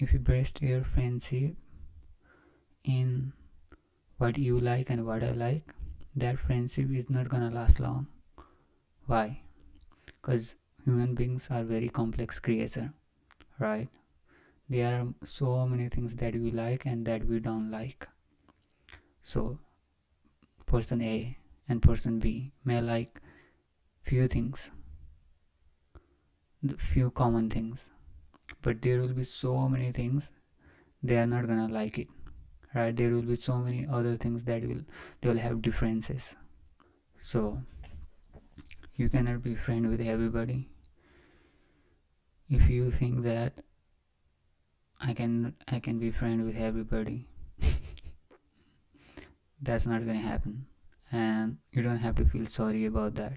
if you base your friendship in what you like and what I like, that friendship is not gonna last long. Why? Because human beings are very complex creature, right? There are so many things that we like and that we don't like. So person A and person B may like few things, few common things, but there will be so many things they are not gonna like it, right? There will be so many other things that they will have differences. So you cannot be friend with everybody. If you think that I can be friend with everybody, that's not gonna happen. And you don't have to feel sorry about that.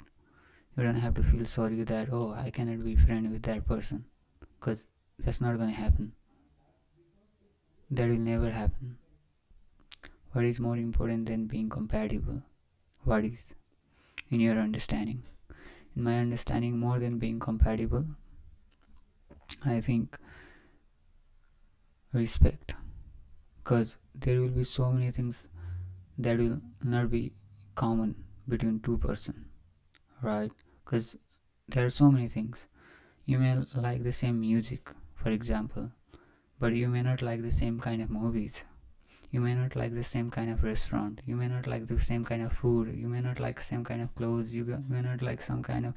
You don't have to feel sorry that, oh, I cannot be friend with that person, because that's not gonna happen. That will never happen. What is more important than being compatible? What is, in your understanding? In my understanding, more than being compatible, I think respect. Because there will be so many things that will not be common between two person, right? Because there are so many things. You may like the same music, for example, but you may not like the same kind of movies. You may not like the same kind of restaurant. You may not like the same kind of food. You may not like same kind of clothes. You may not like some kind of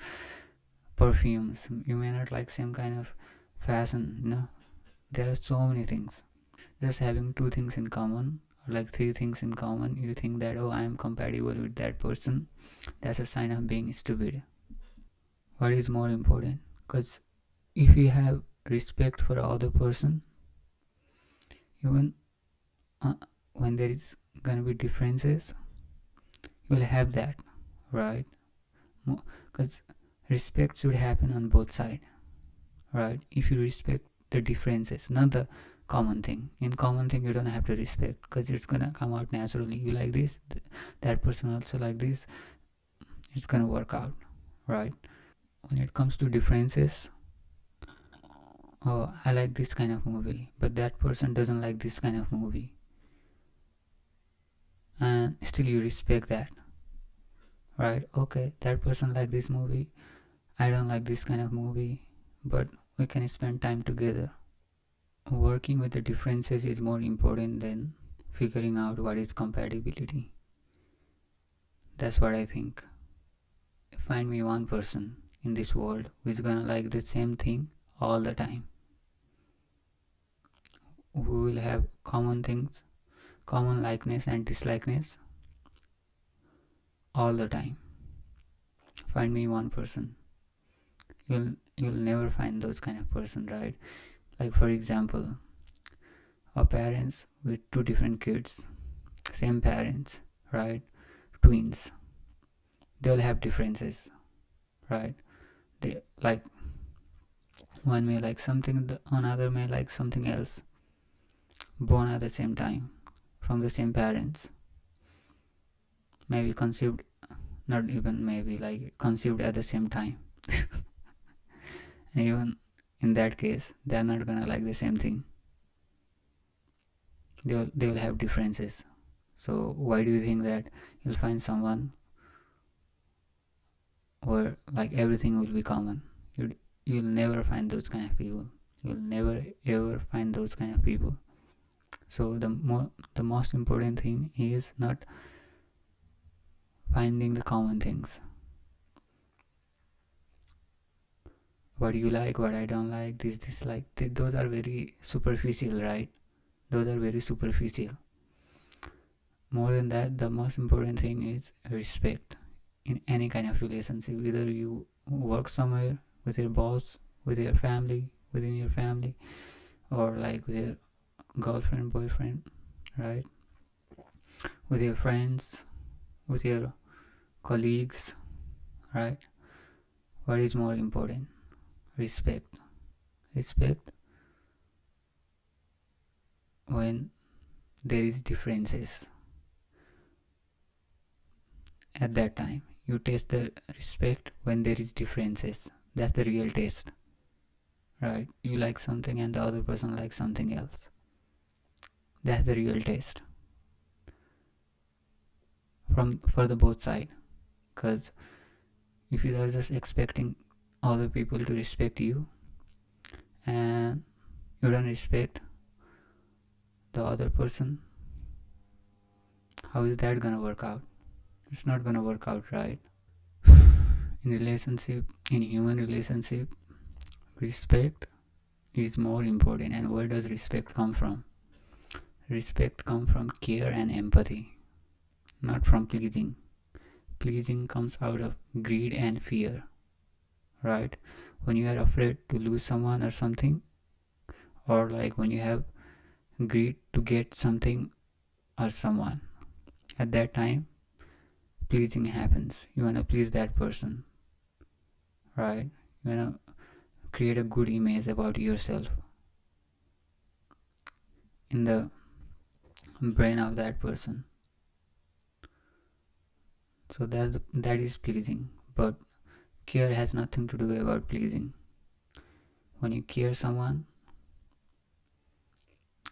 perfumes. You may not like same kind of fashion. There are so many things. Just having two things in common, or like three things in common, you think that, oh, I am compatible with that person. That's a sign of being stupid. What is more important? Because if you have respect for other person, even uh, when there is gonna be differences, you will have that, right? Because respect should happen on both sides, right? If you respect the differences, not the common thing. In common thing, you don't have to respect because it's gonna come out naturally. You like this, that person also like this. It's gonna work out, right? When it comes to differences, oh, I like this kind of movie, but that person doesn't like this kind of movie, and still you respect that, right? Okay, that person like this movie, I don't like this kind of movie, but we can spend time together. Working with the differences is more important than figuring out what is compatibility. That's what I think. Find me one person in this world who is gonna like the same thing all the time. Who will have common things, common likeness and dislikeness all the time. Find me one person. You'll never find those kind of person, right? Like for example, our parents with two different kids, same parents, right? Twins. They'll have differences, right? They like, one may like something, the another may like something else. Born at the same time, from the same parents, maybe conceived, not even maybe, like conceived at the same time. And even in that case, they're not gonna like the same thing. They will have differences. So why do you think that you'll find someone where like everything will be common? You'll never find those kind of people. You'll never ever find those kind of people. So the most important thing is not finding the common things. What you like, what I don't like, this like, those are very superficial, right? Those are very superficial. More than that, the most important thing is respect in any kind of relationship. Either you work somewhere, with your boss, with your family, within your family, or like with your girlfriend, boyfriend, right? With your friends, with your colleagues, right? What is more important? Respect. Respect when there is differences. At that time, you test the respect when there is differences. That's the real test, right? You like something and the other person likes something else. That's the real test from for the both side. Because if you are just expecting other people to respect you and you don't respect the other person, how is that gonna work out? It's not gonna work out, right? In relationship, in human relationship, respect is more important. And where does respect come from? Respect comes from care and empathy, not from pleasing. Pleasing comes out of greed and fear, right? When you are afraid to lose someone or something, or like when you have greed to get something or someone, at that time pleasing happens. You want to please that person, right? You want to create a good image about yourself in the brain of that person. So that is pleasing. But care has nothing to do about pleasing. When you care someone,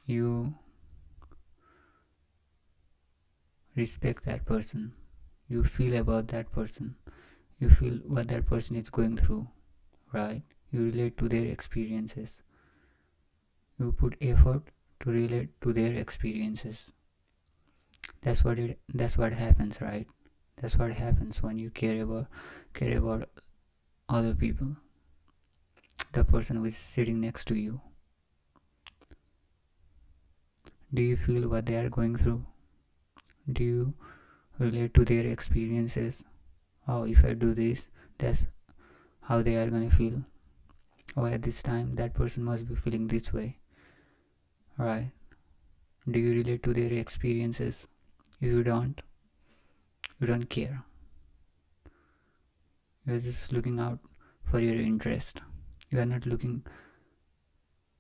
you respect that person, you feel about that person, you feel what that person is going through, right? You relate to their experiences, you put effort to relate to their experiences. That's what happens, right? That's what happens when you care about other people, the person who is sitting next to you. Do you feel what they are going through? Do you relate to their experiences? Oh, if I do this, that's how they are gonna feel. Oh, at this time that person must be feeling this way, right? Do you relate to their experiences? If you don't care. You're just looking out for your interest. You are not looking.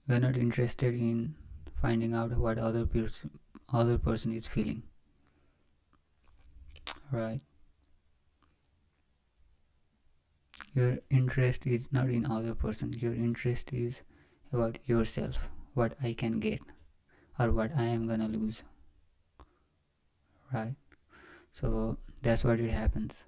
You are not interested in finding out what other person is feeling, right? Your interest is not in other person. Your interest is about yourself. What I can get or what I am gonna lose, right? So that's what it happens.